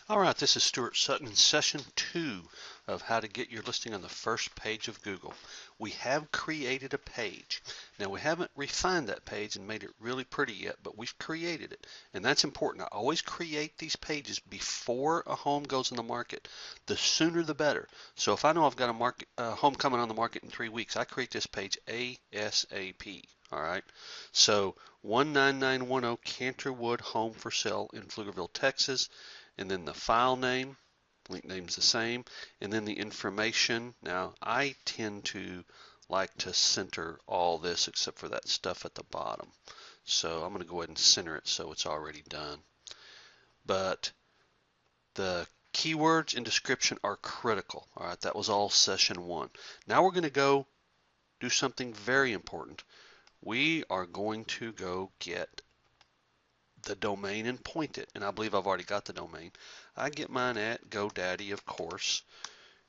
All right, this is Stuart Sutton in session 2 of how to get your listing on the first page of Google. We have created a page. Now we haven't refined that page and made it really pretty yet, but we've created it. And that's important. I always create these pages before a home goes in the market. The sooner the better. So if I know I've got a home coming on the market in 3 weeks, I create this page ASAP. All right. So 19910 Canterwood home for sale in Pflugerville, Texas. And then the file name, link name's the same, and then the information. Now I tend to like to center all this except for that stuff at the bottom. So I'm going to go ahead and center it so it's already done. But the keywords and description are critical. All right, that was all session 1. Now we're going to go do something very important. We are going to go get the domain and point it, and I believe I've already got the domain. I get mine at GoDaddy, of course,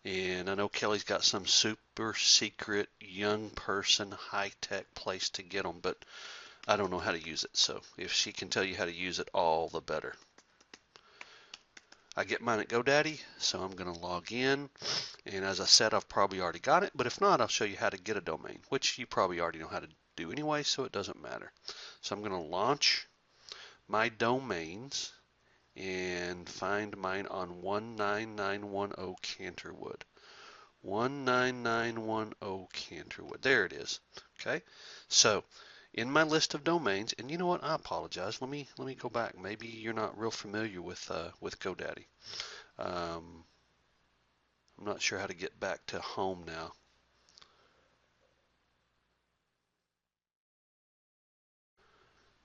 and I know Kelly's got some super secret young person high-tech place to get them, but I don't know how to use it, so if she can tell you how to use it, all the better. I get mine at GoDaddy, so I'm going to log in, and as I said, I've probably already got it, but if not, I'll show you how to get a domain, which you probably already know how to do anyway, so it doesn't matter. So I'm going to launch my domains and find mine on 19910 Canterwood. 19910 Canterwood. There it is. Okay. So in my list of domains, and you know what? I apologize. Let me go back. Maybe you're not real familiar with GoDaddy. I'm not sure how to get back to home now.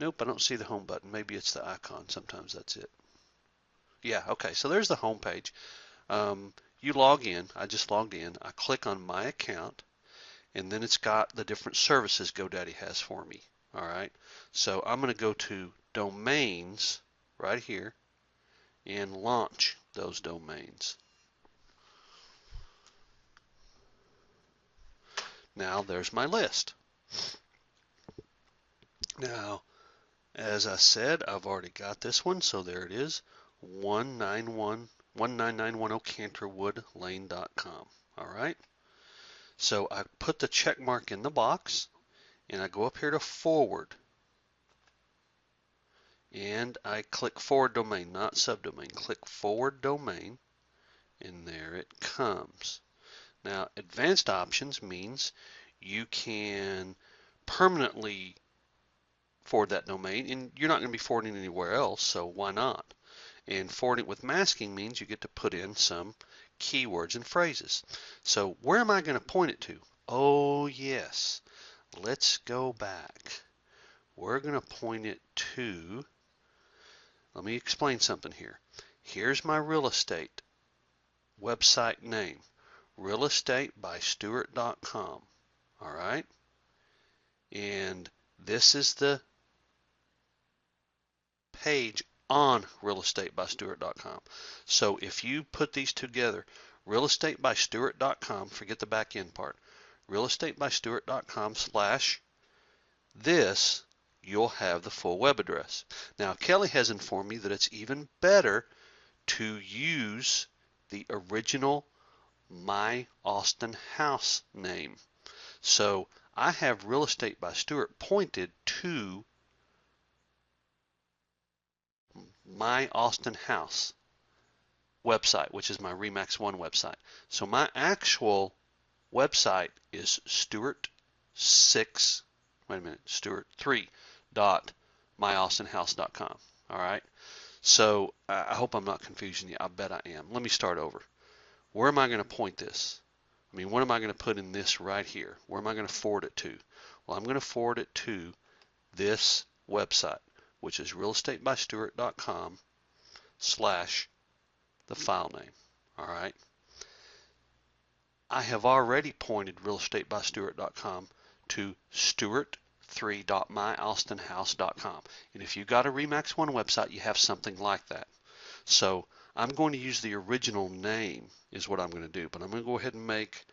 Nope, I don't see the home button. Maybe it's the icon. Sometimes that's it. Yeah, okay. So there's the home page. You log in. I just logged in. I click on my account, and then it's got the different services GoDaddy has for me. All right. So I'm going to go to domains right here and launch those domains. Now there's my list. Now, as I said, I've already got this one, so there it is, 19910 CanterwoodLane.com. All right. So I put the check mark in the box, and I go up here to forward, and I click forward domain, not subdomain. Click forward domain, and there it comes. Now, advanced options means you can permanently forward that domain, and you're not going to be forwarding anywhere else, so why not? And forwarding with masking means you get to put in some keywords and phrases. So where am I going to point it to? Oh yes, let's go back. We're going to point it to, let me explain something here. Here's my real estate website name, realestatebystuart.com. All right. And this is the page on realestatebystuart.com. So if you put these together, realestatebystuart.com, forget the back end part, realestatebystuart.com/this, you'll have the full web address. Now, Kelly has informed me that it's even better to use the original My Austin House name. So I have Real Estate by Stuart pointed to My Austin House website, which is my REMAX 1 website. So my actual website is Stuart3.myaustinhouse.com. All right. So I hope I'm not confusing you. I bet I am. Let me start over. Where am I going to point this? I mean, what am I going to put in this right here? Where am I going to forward it to? Well, I'm going to forward it to this website, which is realestatebystuart.com/the file name. All right. I have already pointed realestatebystuart.com to Stuart3.myaustinhouse.com. And if you've got a REMAX 1 website, you have something like that. So I'm going to use the original name is what I'm going to do. But I'm going to go ahead and make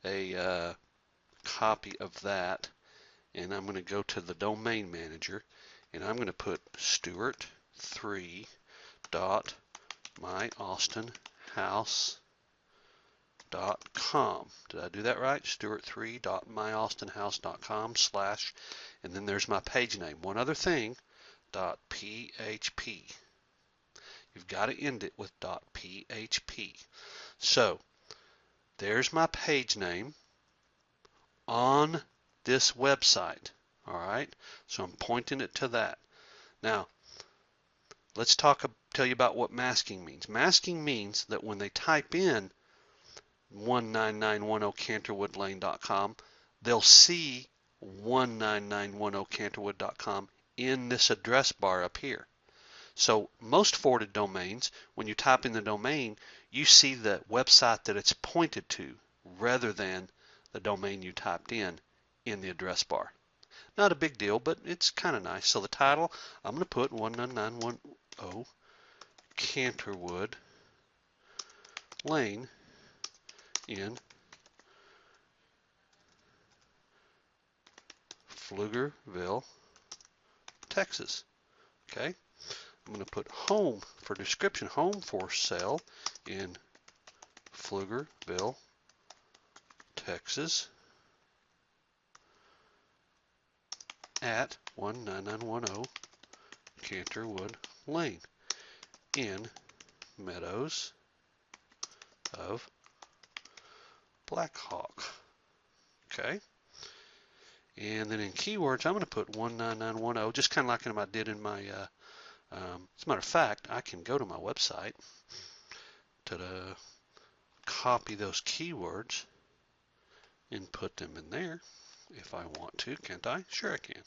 a copy of that. And I'm going to go to the domain manager. And I'm going to put Stuart3.myaustinhouse.com. myAustinhouse.com. Did I do that right? Stuart3.myAustinhouse.com / and then there's my page name. One other thing, .php. You've got to end it with .php. So there's my page name on this website. All right, so I'm pointing it to that. Now let's tell you about what masking means. Masking means that when they type in 19910canterwoodlane.com, they'll see 19910canterwood.com in this address bar up here. So most forwarded domains, when you type in the domain, you see the website that it's pointed to rather than the domain you typed in the address bar. Not a big deal, but it's kind of nice. So the title, I'm going to put 19910 Canterwood Lane in Pflugerville, Texas. Okay. I'm going to put home for description, home for sale in Pflugerville, Texas at 19910 Canterwood Lane in Meadows of Blackhawk. Okay. And then in keywords, I'm going to put 19910, just kind of like I did in my, as a matter of fact, I can go to my website to copy those keywords and put them in there if I want to, can't I? Sure I can.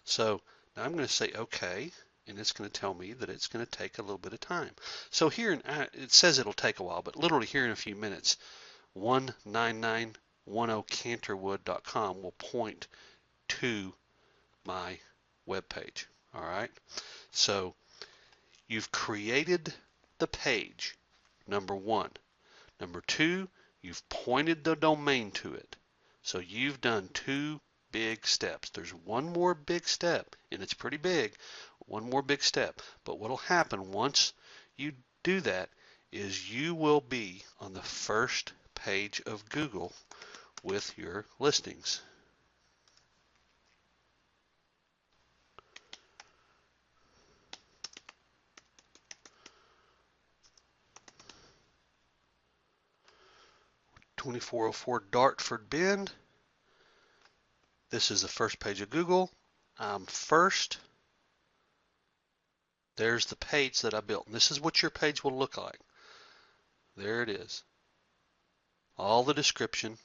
So now I'm going to say OK, and it's going to tell me that it's going to take a little bit of time. So here, it says it'll take a while, but literally here in a few minutes, 19910canterwood.com will point to my web page. All right. So you've created the page, number one. Number two, you've pointed the domain to it. So you've done two big steps. There's one more big step, and it's pretty big, one more big step. But what will happen once you do that is you will be on the first page of Google with your listings. .2404 Dartford Bend. This is the first page of Google. First, there's the page that I built. And this is what your page will look like. There it is. All the description,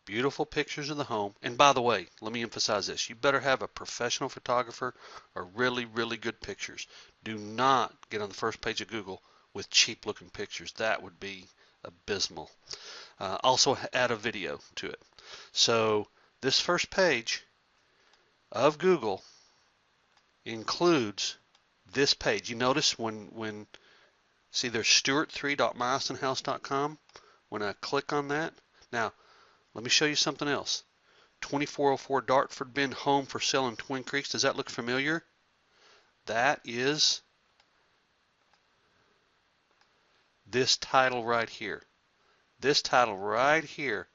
beautiful pictures of the home. And by the way, let me emphasize this. You better have a professional photographer or really, really good pictures. Do not get on the first page of Google with cheap looking pictures. That would be abysmal. Also add a video to it. So this first page of Google includes this page. You notice when see there's Stuart3.myAustinhouse.com. When I click on that, now let me show you something else. 2404 Dartford Bend, home for sale in Twin Creeks. Does that look familiar? That is this title right here. This title right here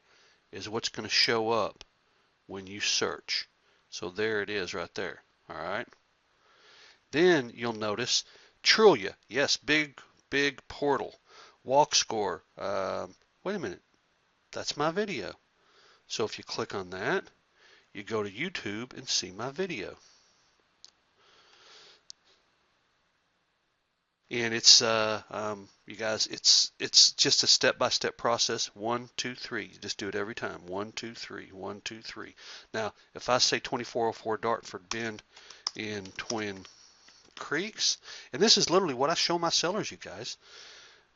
is what's going to show up when you search. So there it is right there. All right. Then you'll notice Trulia. Yes, big portal. Walk score. Wait a minute. That's my video. So if you click on that, you go to YouTube and see my video. And it's you guys, it's just a step-by-step process. 1, 2, 3. You just do it every time. 1, 2, 3. 1, 2, 3. Now, if I say 2404 Dartford Bend in Twin Creeks, and this is literally what I show my sellers, you guys.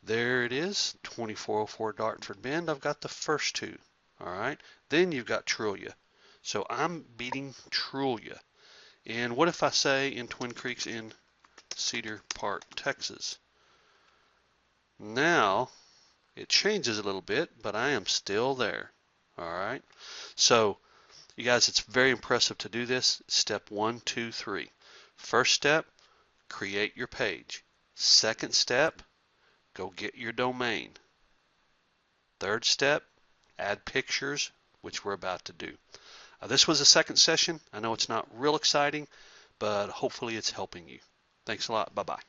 There it is, 2404 Dartford Bend. I've got the first two. All right. Then you've got Trulia. So I'm beating Trulia. And what if I say in Twin Creeks in Cedar Park, Texas? Now it changes a little bit, but I am still there. All right. So you guys, it's very impressive to do this. Step 1, 2, 3. First step, create your page. Second step, go get your domain. Third step, add pictures, which we're about to do. This was the second session. I know it's not real exciting, but hopefully it's helping you. Thanks a lot. Bye-bye.